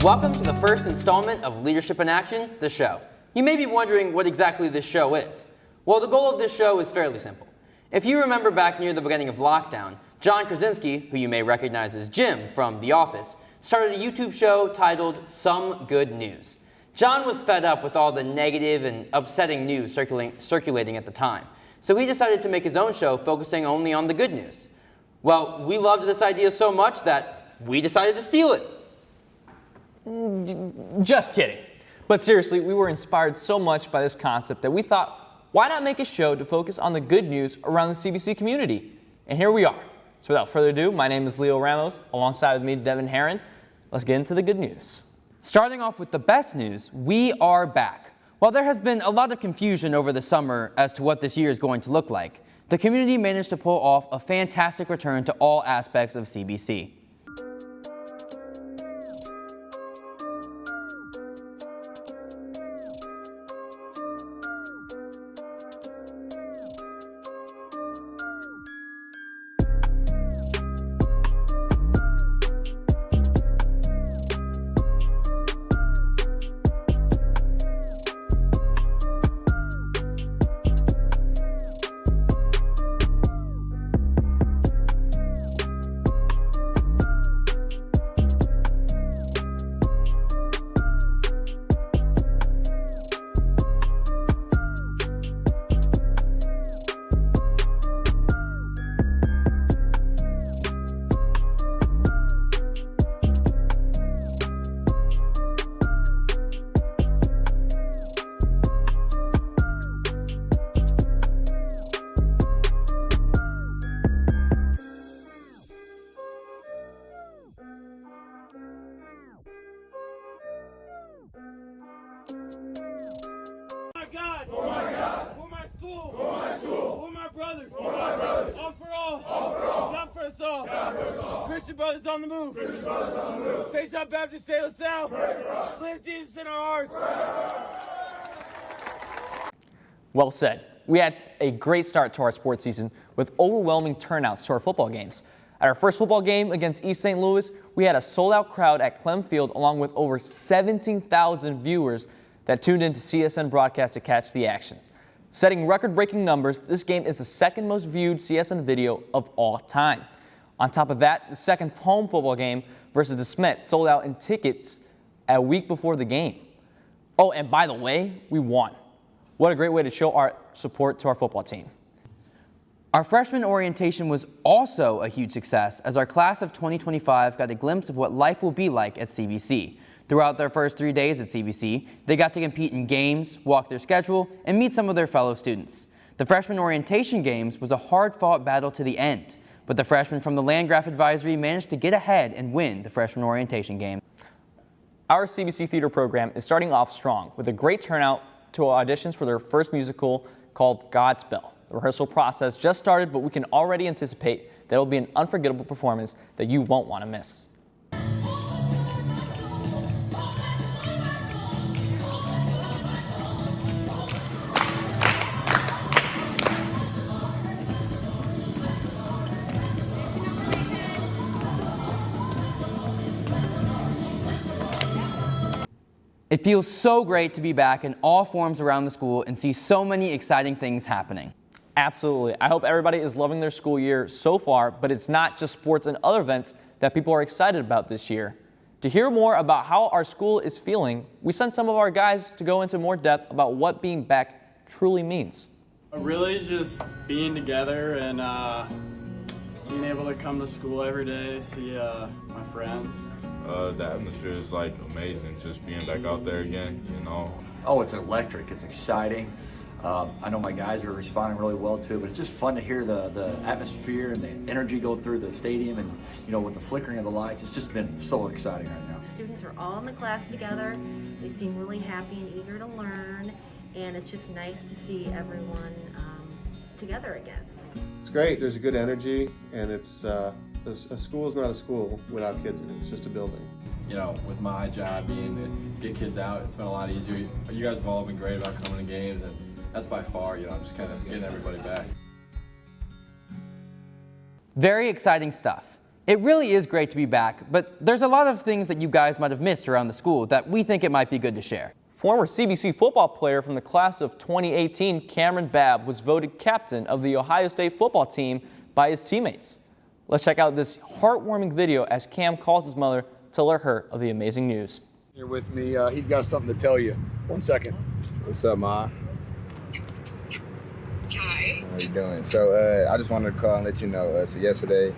Welcome to the first installment of Leadership in Action, the show. You may be wondering what exactly this show is. Well, the goal of this show is fairly simple. If you remember back near the beginning of lockdown, John Krasinski, who you may recognize as Jim from The Office, started a YouTube show titled Some Good News. John was fed up with all the negative and upsetting news circulating at the time, so he decided to make his own show focusing only on the good news. Well, we loved this idea so much that we decided to steal it. Just kidding. But seriously, we were inspired so much by this concept that we thought, why not make a show to focus on the good news around the CBC community? And here we are. So without further ado, my name is Leo Ramos. Alongside with me, Devin Herron. Let's get into the good news. Starting off with the best news, we are back. While there has been a lot of confusion over the summer as to what this year is going to look like, the community managed to pull off a fantastic return to all aspects of CBC. God! For my God! For my school! For my school! For my brothers! For my brothers! All for all! All for all! God for us all! God for us all! Christian brothers on the move! Christian brothers on the move! St. John Baptist De La Salle! Pray for us! Live Jesus in our hearts! Well said. We had a great start to our sports season with overwhelming turnouts to our football games. At our first football game against East St. Louis, we had a sold-out crowd at Clem Field along with over 17,000 viewers that tuned in to CSN broadcast to catch the action. Setting record-breaking numbers, this game is the second most viewed CSN video of all time. On top of that, the second home football game versus DeSmet sold out in tickets a week before the game. Oh, and by the way, we won. What a great way to show our support to our football team. Our freshman orientation was also a huge success as our class of 2025 got a glimpse of what life will be like at CBC. Throughout their first 3 days at CBC, they got to compete in games, walk their schedule, and meet some of their fellow students. The freshman orientation games was a hard-fought battle to the end, but the freshmen from the Landgraf Advisory managed to get ahead and win the freshman orientation game. Our CBC theater program is starting off strong with a great turnout to auditions for their first musical called Godspell. The rehearsal process just started, but we can already anticipate that it will be an unforgettable performance that you won't want to miss. It feels so great to be back in all forms around the school and see so many exciting things happening. Absolutely. I hope everybody is loving their school year so far, but it's not just sports and other events that people are excited about this year. To hear more about how our school is feeling, we sent some of our guys to go into more depth about what being back truly means. Really just being together and being able to come to school every day, see my friends. The atmosphere is like amazing, just being back out there again, you know. Oh, it's electric, it's exciting. I know my guys are responding really well to it, but it's just fun to hear the atmosphere and the energy go through the stadium, and you know, with the flickering of the lights, it's just been so exciting right now. Students are all in the class together. They seem really happy and eager to learn, and it's just nice to see everyone together again. It's great. There's a good energy, and it's a school is not a school without kids in it. It's just a building. You know, with my job being to get kids out, it's been a lot easier. You guys have all been great about coming to games, and that's by far, you know, just kind of getting everybody back. Very exciting stuff. It really is great to be back, but there's a lot of things that you guys might have missed around the school that we think it might be good to share. Former CBC football player from the class of 2018, Cameron Babb, was voted captain of the Ohio State football team by his teammates. Let's check out this heartwarming video as Cam calls his mother to alert her of the amazing news. Here with me, he's got something to tell you. 1 second. What's up, Ma? Hi. How you doing? So I just wanted to call and let you know. So yesterday,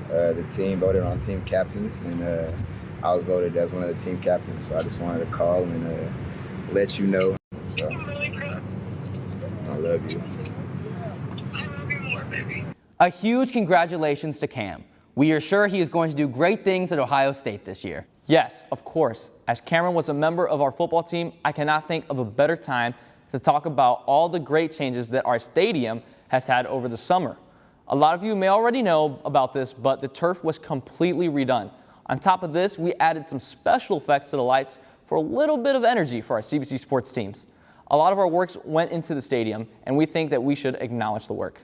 the team voted on team captains, and I was voted as one of the team captains. So I just wanted to call and let you know. So, I'm really proud. I love you. I love you more, baby. A huge congratulations to Cam. We are sure he is going to do great things at Ohio State this year. Yes, of course. As Cameron was a member of our football team, I cannot think of a better time to talk about all the great changes that our stadium has had over the summer. A lot of you may already know about this, but the turf was completely redone. On top of this, we added some special effects to the lights for a little bit of energy for our CBC sports teams. A lot of our works went into the stadium, and we think that we should acknowledge the work.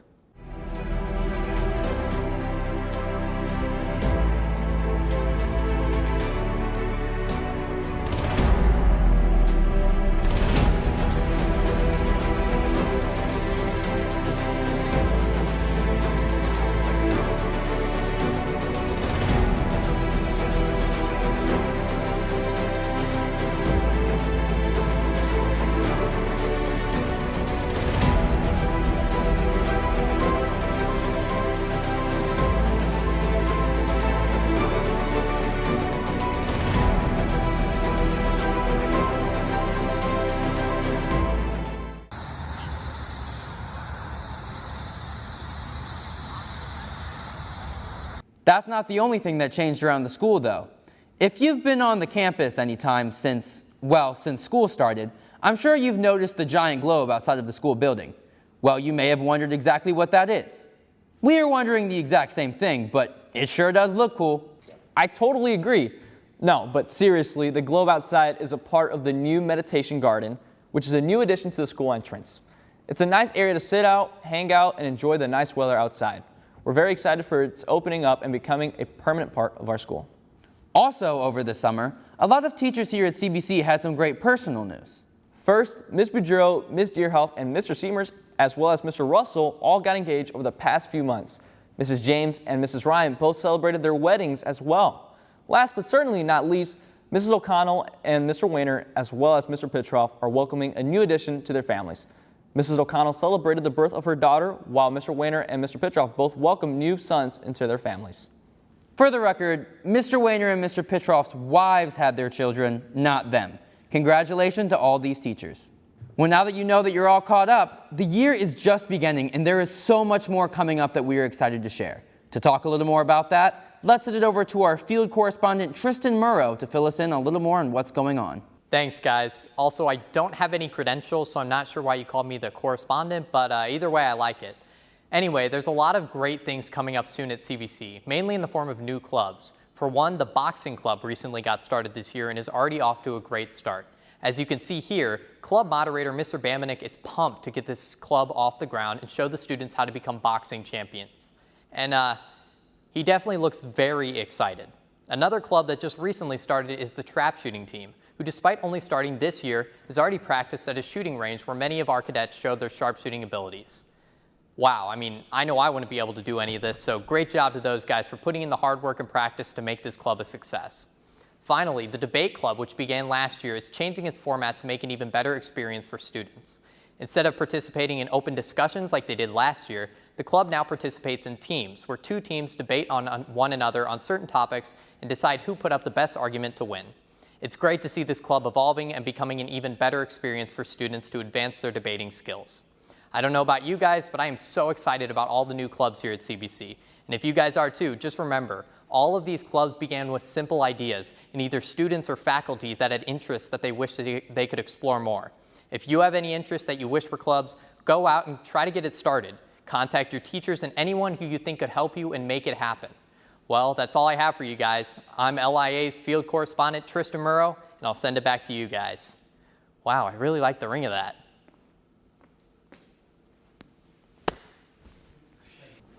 That's not the only thing that changed around the school, though. If you've been on the campus anytime since school started, I'm sure you've noticed the giant globe outside of the school building. Well, you may have wondered exactly what that is. We are wondering the exact same thing, but it sure does look cool. I totally agree. No, but seriously, the globe outside is a part of the new meditation garden, which is a new addition to the school entrance. It's a nice area to sit out, hang out, and enjoy the nice weather outside. We're very excited for its opening up and becoming a permanent part of our school. Also over the summer, a lot of teachers here at CBC had some great personal news. First, Ms. Boudreau, Ms. Deerhoff, and Mr. Seamers, as well as Mr. Russell, all got engaged over the past few months. Mrs. James and Mrs. Ryan both celebrated their weddings as well. Last but certainly not least, Mrs. O'Connell and Mr. Weiner, as well as Mr. Pitroff, are welcoming a new addition to their families. Mrs. O'Connell celebrated the birth of her daughter, while Mr. Weiner and Mr. Pitroff both welcomed new sons into their families. For the record, Mr. Weiner and Mr. Pitroff's wives had their children, not them. Congratulations to all these teachers. Well, now that you know that you're all caught up, the year is just beginning and there is so much more coming up that we are excited to share. To talk a little more about that, let's send it over to our field correspondent Tristan Murrow to fill us in a little more on what's going on. Thanks, guys. Also, I don't have any credentials, so I'm not sure why you called me the correspondent, but either way, I like it. Anyway, there's a lot of great things coming up soon at CBC, mainly in the form of new clubs. For one, the boxing club recently got started this year and is already off to a great start. As you can see here, club moderator Mr. Bamanek is pumped to get this club off the ground and show the students how to become boxing champions. And he definitely looks very excited. Another club that just recently started is the trap shooting team, who despite only starting this year, has already practiced at a shooting range where many of our cadets showed their sharpshooting abilities. Wow, I mean, I know I wouldn't be able to do any of this, so great job to those guys for putting in the hard work and practice to make this club a success. Finally, the debate club, which began last year, is changing its format to make an even better experience for students. Instead of participating in open discussions like they did last year, the club now participates in teams, where two teams debate on one another on certain topics and decide who put up the best argument to win. It's great to see this club evolving and becoming an even better experience for students to advance their debating skills. I don't know about you guys, but I am so excited about all the new clubs here at CBC. And if you guys are too, just remember, all of these clubs began with simple ideas in either students or faculty that had interests that they wished they could explore more. If you have any interests that you wish were clubs, go out and try to get it started. Contact your teachers and anyone who you think could help you and make it happen. Well, that's all I have for you guys. I'm LIA's field correspondent, Tristan Murrow, and I'll send it back to you guys. Wow, I really like the ring of that.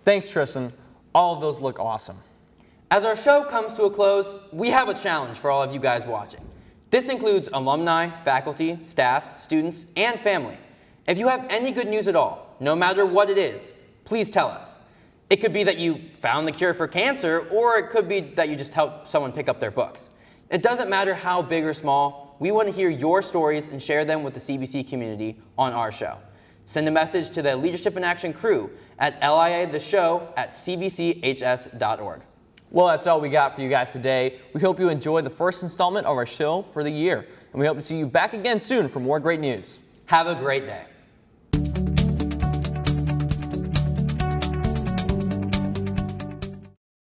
Thanks, Tristan. All of those look awesome. As our show comes to a close, we have a challenge for all of you guys watching. This includes alumni, faculty, staffs, students, and family. If you have any good news at all, no matter what it is, please tell us. It could be that you found the cure for cancer, or it could be that you just helped someone pick up their books. It doesn't matter how big or small, we want to hear your stories and share them with the CBC community on our show. Send a message to the Leadership in Action crew at liatheshow@cbchs.org. Well, that's all we got for you guys today. We hope you enjoyed the first installment of our show for the year, and we hope to see you back again soon for more great news. Have a great day.